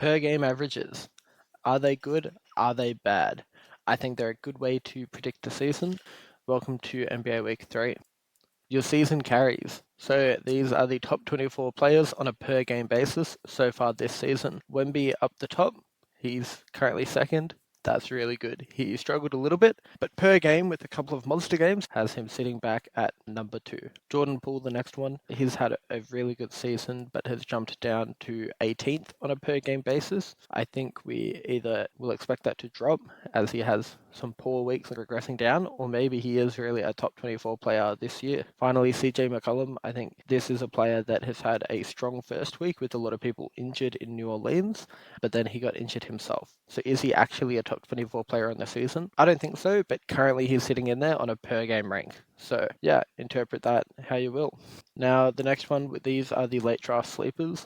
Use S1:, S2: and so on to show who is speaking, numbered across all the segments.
S1: Per game averages. Are they good? Are they bad? I think they're a good way to predict the season. Welcome to NBA Week 3. Your season carries. So these are the top 24 players on a per game basis so far this season. Wemby up the top. He's currently second. That's really good. He struggled a little bit, but per game with a couple of monster games has him sitting back at number 2. Jordan Poole, the next one, he's had a really good season, but has jumped down to 18th on a per game basis. I think we either will expect that to drop as he has some poor weeks regressing down, or maybe he is really a top 24 player this year. Finally, CJ McCollum, I think this is a player that has had a strong first week with a lot of people injured in New Orleans, but then he got injured himself. So is he actually a top 24 player in the season? I don't think so, but currently he's sitting in there on a per game rank. So yeah, interpret that how you will. Now, the next one, these are the late draft sleepers.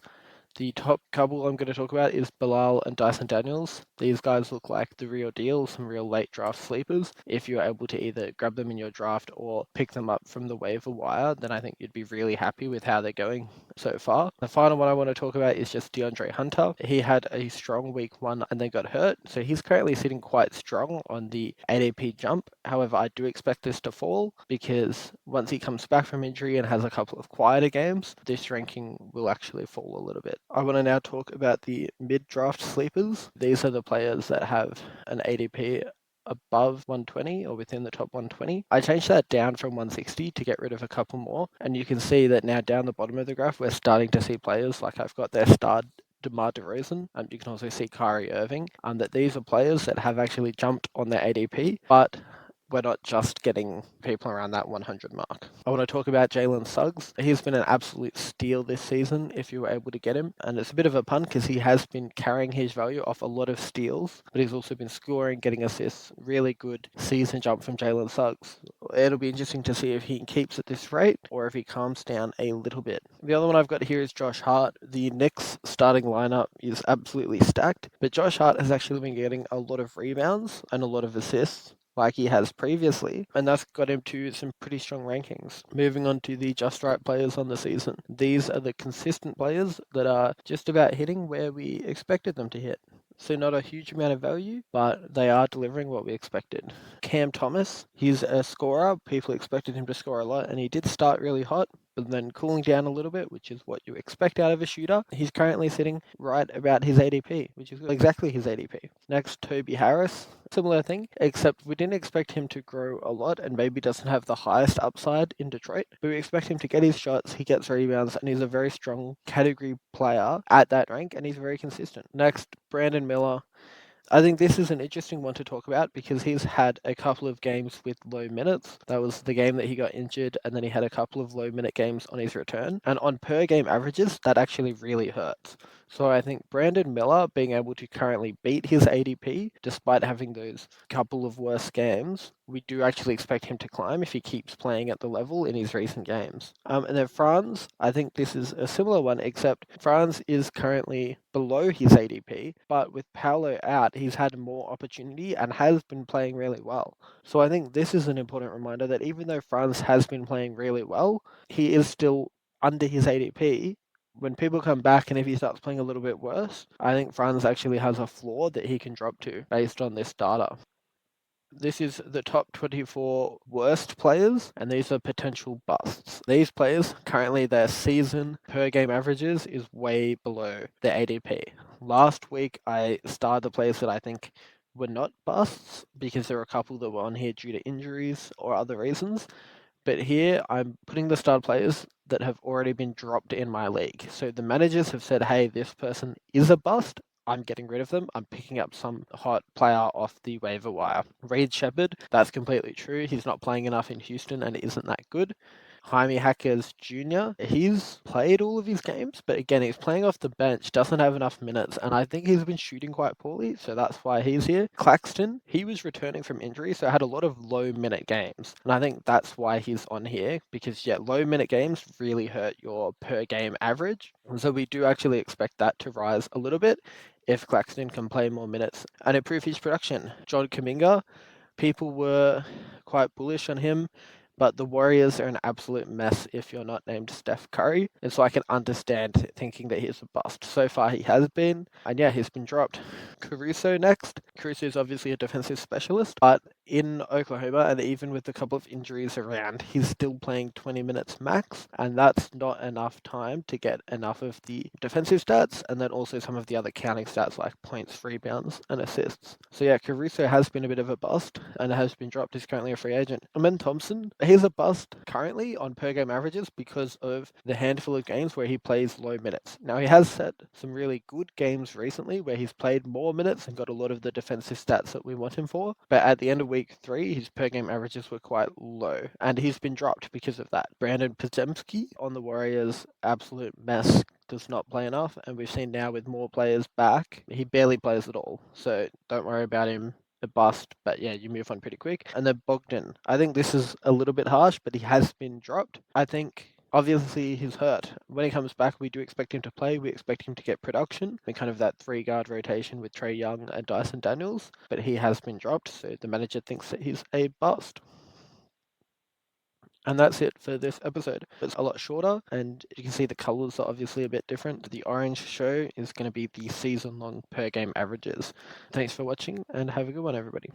S1: The top couple I'm going to talk about is Bilal and Dyson Daniels. These guys look like the real deal, some real late draft sleepers. If you're able to either grab them in your draft or pick them up from the waiver wire, then I think you'd be really happy with how they're going so far. The final one I want to talk about is just DeAndre Hunter. He had a strong week 1 and then got hurt, so he's currently sitting quite strong on the ADP jump. However, I do expect this to fall because once he comes back from injury and has a couple of quieter games, this ranking will actually fall a little bit. I want to now talk about the mid-draft sleepers. These are the players that have an ADP above 120 or within the top 120. I changed that down from 160 to get rid of a couple more, and you can see that now down the bottom of the graph we're starting to see players like I've got their star DeMar DeRozan. You can also see Kyrie Irving. That these are players that have actually jumped on their ADP, but we're not just getting people around that 100 mark. I want to talk about Jalen Suggs. He's been an absolute steal this season if you were able to get him. And it's a bit of a pun because he has been carrying his value off a lot of steals, but he's also been scoring, getting assists. Really good season jump from Jalen Suggs. It'll be interesting to see if he keeps at this rate or if he calms down a little bit. The other one I've got here is Josh Hart. The Knicks starting lineup is absolutely stacked, but Josh Hart has actually been getting a lot of rebounds and a lot of assists like he has previously, and that's got him to some pretty strong rankings. Moving on to the just right players on the season. These are the consistent players that are just about hitting where we expected them to hit. So not a huge amount of value, but they are delivering what we expected. Cam Thomas, he's a scorer. People expected him to score a lot, and he did start really hot, but then cooling down a little bit, which is what you expect out of a shooter. He's currently sitting right about his ADP, which is exactly his ADP. Next, Toby Harris. Similar thing, except we didn't expect him to grow a lot and maybe doesn't have the highest upside in Detroit, but we expect him to get his shots, he gets rebounds, and he's a very strong category player at that rank, and he's very consistent. Next, Brandon Miller. I think this is an interesting one to talk about because he's had a couple of games with low minutes. That was the game that he got injured, and then he had a couple of low minute games on his return. And on per game averages, that actually really hurts. So I think Brandon Miller being able to currently beat his ADP, despite having those couple of worse games, we do actually expect him to climb if he keeps playing at the level in his recent games. And then Franz, I think this is a similar one, except Franz is currently below his ADP, but with Paolo out, he's had more opportunity and has been playing really well. So I think this is an important reminder that even though Franz has been playing really well, he is still under his ADP. When people come back and if he starts playing a little bit worse, I think Franz actually has a floor that he can drop to based on this data. This is the top 24 worst players, and these are potential busts. These players, currently their season per game averages is way below their ADP. Last week, I starred the players that I think were not busts because there were a couple that were on here due to injuries or other reasons. But here, I'm putting the star players that have already been dropped in my league. So the managers have said, hey, this person is a bust. I'm getting rid of them. I'm picking up some hot player off the waiver wire. Reed Shepard, that's completely true. He's not playing enough in Houston and isn't that good. Jaime Hackers Jr., he's played all of his games, but again, he's playing off the bench, doesn't have enough minutes, and I think he's been shooting quite poorly, so that's why he's here. Claxton, he was returning from injury, so had a lot of low minute games, and I think that's why he's on here, because low minute games really hurt your per game average, and so we do actually expect that to rise a little bit if Claxton can play more minutes and improve his production. John Kaminga, people were quite bullish on him, but the Warriors are an absolute mess if you're not named Steph Curry. And so I can understand thinking that he's a bust. So far he has been, and yeah, he's been dropped. Caruso next. Caruso is obviously a defensive specialist, but in Oklahoma, and even with a couple of injuries around, he's still playing 20 minutes max, and that's not enough time to get enough of the defensive stats, and then also some of the other counting stats like points, rebounds, and assists. So yeah, Caruso has been a bit of a bust, and has been dropped. He's currently a free agent. Amen Thompson, he's a bust currently on per game averages because of the handful of games where he plays low minutes. Now he has had some really good games recently where he's played more minutes and got a lot of the defensive stats that we want him for, but at the end of week 3, his per game averages were quite low, and he's been dropped because of that. Brandon Podziemski on the Warriors, absolute mess, does not play enough, and we've seen now with more players back, he barely plays at all, so don't worry about him. A bust, but yeah, you move on pretty quick. And then Bogdan, I think this is a little bit harsh, but he has been dropped. I think obviously he's hurt. When he comes back, we do expect him to play. We expect him to get production and kind of that 3 guard rotation with Trae Young and Dyson Daniels, but he has been dropped, so the manager thinks that he's a bust. And that's it for this episode. It's a lot shorter, and you can see the colors are obviously a bit different. The orange show is going to be the season long per game averages. Thanks for watching, and have a good one, everybody.